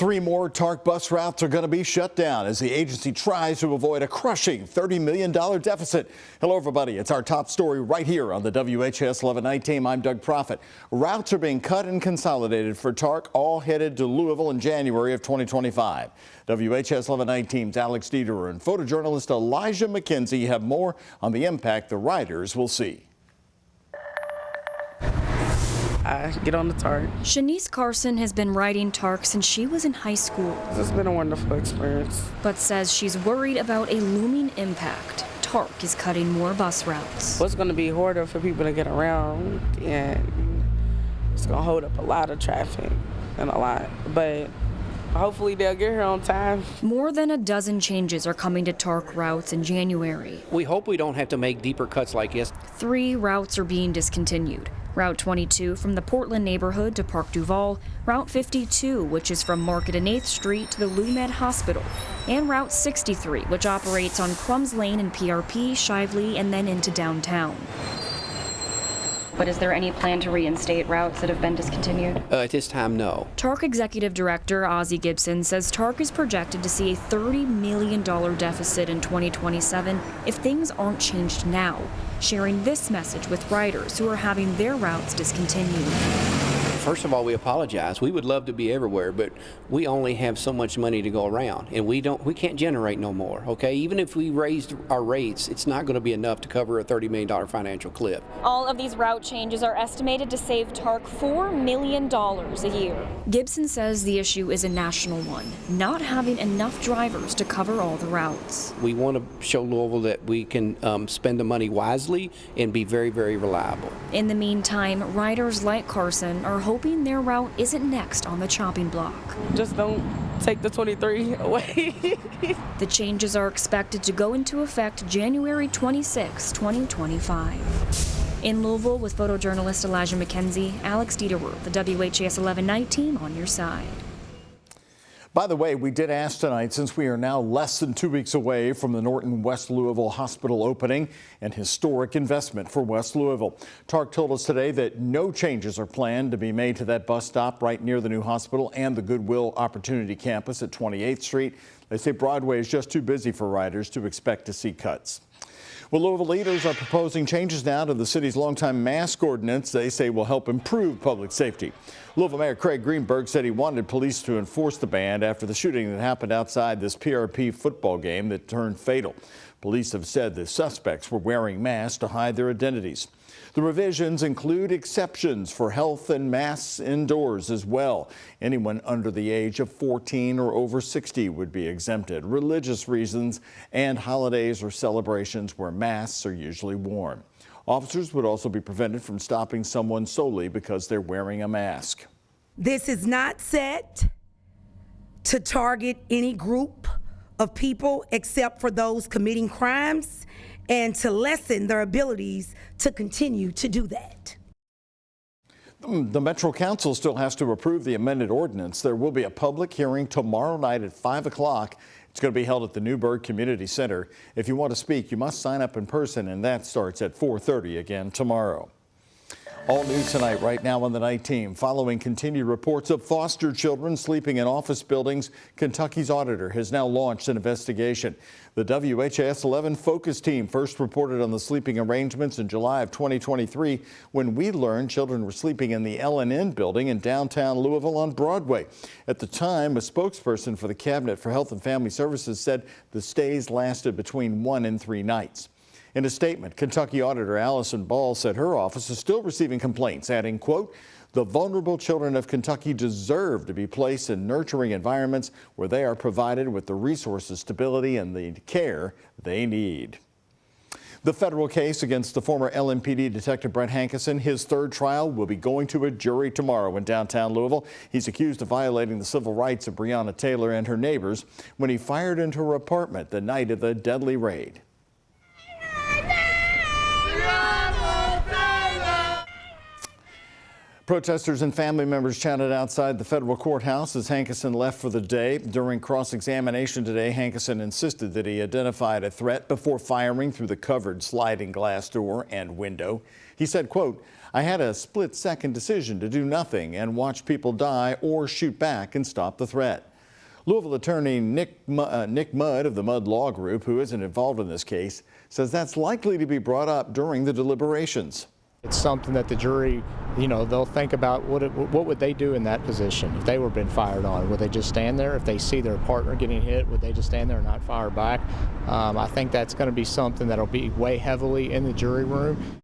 3 more TARC bus routes are going to be shut down as the agency tries to avoid a crushing $30 million deficit. Hello, everybody. It's our top story right here on the WHAS11 night team. I'm Doug Profit. Routes are being cut and consolidated for TARC, all headed to Louisville in January of 2025. WHAS11 night team's Alex Dieterer and photojournalist Elijah McKenzie have more on the impact the riders will see. I get on the TARC. Shanice Carson has been riding TARC since she was in high school. It's been a wonderful experience. But says she's worried about a looming impact. TARC is cutting more bus routes. It's going to be harder for people to get around, and it's going to hold up a lot of traffic and a lot. But hopefully they'll get here on time. More than a dozen changes are coming to TARC routes in January. We hope we don't have to make deeper cuts like this. 3 routes are being discontinued. Route 22 from the Portland neighborhood to Park Duval, Route 52, which is from Market and 8th Street to the LuMed Hospital, and Route 63, which operates on Crumbs Lane and PRP, Shively, and then into downtown. But is there any plan to reinstate routes that have been discontinued? At this time, no. TARC Executive Director Ozzie Gibson says TARC is projected to see a $30 million deficit in 2027 if things aren't changed now, sharing this message with riders who are having their routes discontinued. First of all, we apologize. We would love to be everywhere, but we only have so much money to go around, and we can't generate no more, okay? Even if we raised our rates, it's not going to be enough to cover a $30 million financial cliff. All of these route changes are estimated to save TARC $4 million a year. Gibson says the issue is a national one, not having enough drivers to cover all the routes. We want to show Louisville that we can spend the money wisely and be very, very reliable. In the meantime, riders like Carson are hoping their route isn't next on the chopping block. Just don't take the 23 away. The changes are expected to go into effect January 26, 2025. In Louisville, with photojournalist Elijah McKenzie, Alex Dieterer, the WHAS11 night team on your side. By the way, we did ask tonight, since we are now less than 2 weeks away from the Norton West Louisville Hospital opening, an historic investment for West Louisville. TARC told us today that no changes are planned to be made to that bus stop right near the new hospital and the Goodwill Opportunity Campus at 28th Street. They say Broadway is just too busy for riders to expect to see cuts. Well, Louisville leaders are proposing changes now to the city's longtime mask ordinance they say will help improve public safety. Louisville Mayor Craig Greenberg said he wanted police to enforce the ban after the shooting that happened outside this PRP football game that turned fatal. Police have said the suspects were wearing masks to hide their identities. The revisions include exceptions for health and masks indoors as well. Anyone under the age of 14 or over 60 would be exempted. Religious reasons and holidays or celebrations where masks are usually worn. Officers would also be prevented from stopping someone solely because they're wearing a mask. This is not set to target any group of people except for those committing crimes and to lessen their abilities to continue to do that. The Metro Council still has to approve the amended ordinance. There will be a public hearing tomorrow night at 5 o'clock. It's going to be held at the Newburgh Community Center. If you want to speak, you must sign up in person, and that starts at 4:30 again tomorrow. All news tonight right now on the night team. Following continued reports of foster children sleeping in office buildings, Kentucky's auditor has now launched an investigation. The WHAS11 focus team first reported on the sleeping arrangements in July of 2023 when we learned children were sleeping in the L&N building in downtown Louisville on Broadway. At the time, a spokesperson for the Cabinet for Health and Family Services said the stays lasted between 1 and 3 nights. In a statement, Kentucky Auditor Allison Ball said her office is still receiving complaints, adding, quote, "The vulnerable children of Kentucky deserve to be placed in nurturing environments where they are provided with the resources, stability, and the care they need." The federal case against the former LMPD Detective Brett Hankison, his third trial, will be going to a jury tomorrow in downtown Louisville. He's accused of violating the civil rights of Breonna Taylor and her neighbors when he fired into her apartment the night of the deadly raid. Protesters and family members chanted outside the federal courthouse as Hankison left for the day. During cross-examination today, Hankison insisted that he identified a threat before firing through the covered sliding glass door and window. He said, quote, "I had a split-second decision to do nothing and watch people die or shoot back and stop the threat." Louisville attorney Nick Mudd of the Mudd Law Group, who isn't involved in this case, says that's likely to be brought up during the deliberations. It's something that the jury, they'll think about what would they do in that position if they were been fired on. Would they just stand there? If they see their partner getting hit, would they just stand there and not fire back? I think that's going to be something that'll be weighed heavily in the jury room.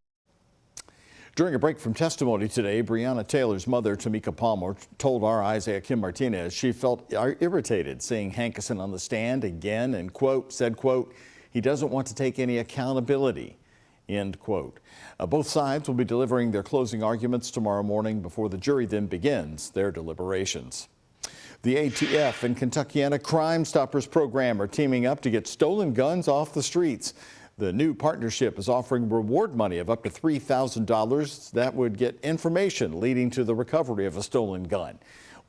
During a break from testimony today, Breonna Taylor's mother, Tamika Palmer, told our Isaiah Kim Martinez she felt irritated seeing Hankerson on the stand again and, quote, said, quote, he doesn't want to take any accountability, end quote. Both sides will be delivering their closing arguments tomorrow morning before the jury then begins their deliberations. The ATF and Kentuckiana Crime Stoppers program are teaming up to get stolen guns off the streets. The new partnership is offering reward money of up to $3,000 that would get information leading to the recovery of a stolen gun.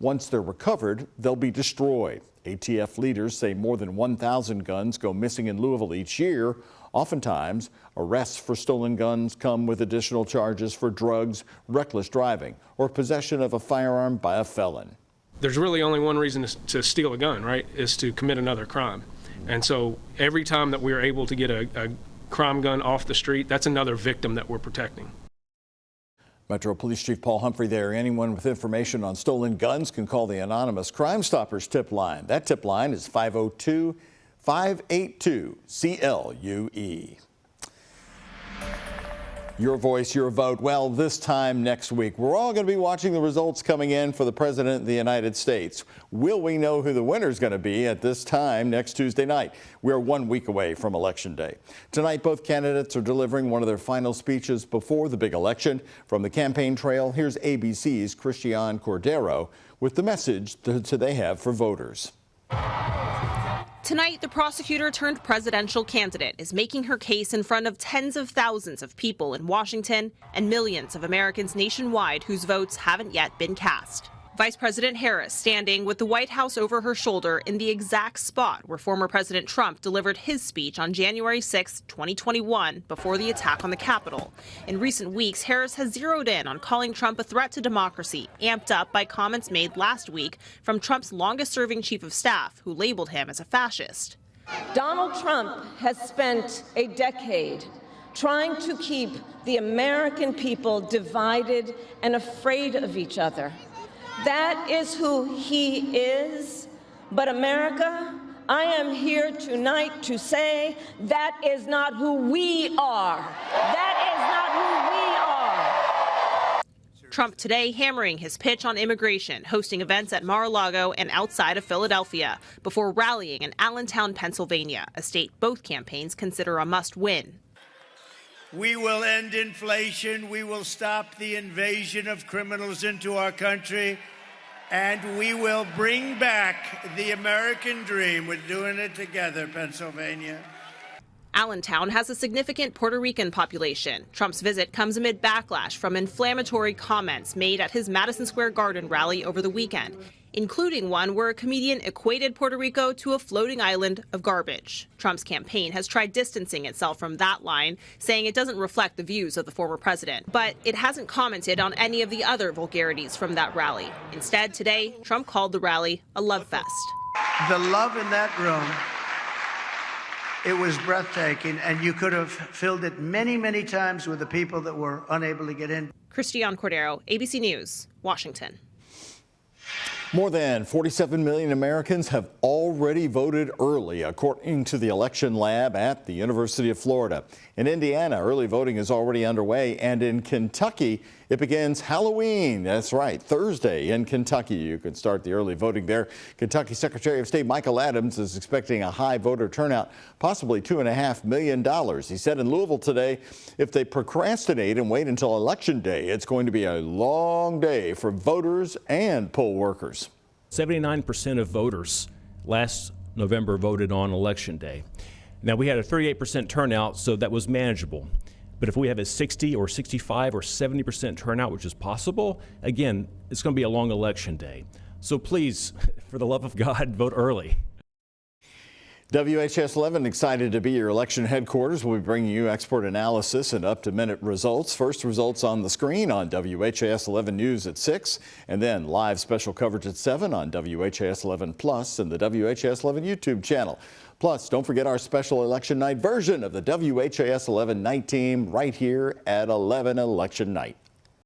Once they're recovered, they'll be destroyed. ATF leaders say more than 1,000 guns go missing in Louisville each year. Oftentimes, arrests for stolen guns come with additional charges for drugs, reckless driving, or possession of a firearm by a felon. There's really only one reason to steal a gun, right, is to commit another crime. And so every time that we're able to get a crime gun off the street, that's another victim that we're protecting. Metro Police Chief Paul Humphrey there. Anyone with information on stolen guns can call the anonymous Crime Stoppers tip line. That tip line is 502-582-CLUE. Your voice, your vote. Well, this time next week, we're all going to be watching the results coming in for the President of the United States. Will we know who the winner is going to be at this time next Tuesday night? We're 1 week away from Election Day. Tonight, both candidates are delivering one of their final speeches before the big election. From the campaign trail, here's ABC's Christian Cordero with the message that they have for voters. Tonight, the prosecutor turned presidential candidate is making her case in front of tens of thousands of people in Washington and millions of Americans nationwide whose votes haven't yet been cast. Vice President Harris standing with the White House over her shoulder in the exact spot where former President Trump delivered his speech on January 6, 2021, before the attack on the Capitol. In recent weeks, Harris has zeroed in on calling Trump a threat to democracy, amped up by comments made last week from Trump's longest-serving chief of staff, who labeled him as a fascist. Donald Trump has spent a decade trying to keep the American people divided and afraid of each other. That is who he is. But America, I am here tonight to say that is not who we are. That is not who we are. Trump today hammering his pitch on immigration, hosting events at Mar-a-Lago and outside of Philadelphia, before rallying in Allentown, Pennsylvania, a state both campaigns consider a must-win. We will end inflation, we will stop the invasion of criminals into our country, and we will bring back the American dream. We're doing it together, Pennsylvania. Allentown has a significant Puerto Rican population. Trump's visit comes amid backlash from inflammatory comments made at his Madison Square Garden rally over the weekend, including one where a comedian equated Puerto Rico to a floating island of garbage. Trump's campaign has tried distancing itself from that line, saying it doesn't reflect the views of the former president. But it hasn't commented on any of the other vulgarities from that rally. Instead, today, Trump called the rally a love fest. The love in that room, it was breathtaking, and you could have filled it many, many times with the people that were unable to get in. Christian Cordero, ABC News, Washington. More than 47 million Americans have already voted early, according to the election lab at the University of Florida. In Indiana, early voting is already underway, and in Kentucky, it begins Halloween. That's right, Thursday in Kentucky. You can start the early voting there. Kentucky Secretary of State Michael Adams is expecting a high voter turnout, possibly $2.5 million. He said in Louisville today, if they procrastinate and wait until Election Day, it's going to be a long day for voters and poll workers. 79% of voters last November voted on Election Day. Now, we had a 38% turnout, so that was manageable. But if we have a 60 or 65 or 70% turnout, which is possible, again, it's going to be a long election day. So please, for the love of God, vote early. WHAS 11 excited to be your election headquarters. We'll be bringing you expert analysis and up-to-minute results. First results on the screen on WHAS 11 News at 6, and then live special coverage at 7 on WHAS 11 Plus and the WHAS 11 YouTube channel. Plus, don't forget our special election night version of the WHAS 11 night team right here at 11 election night.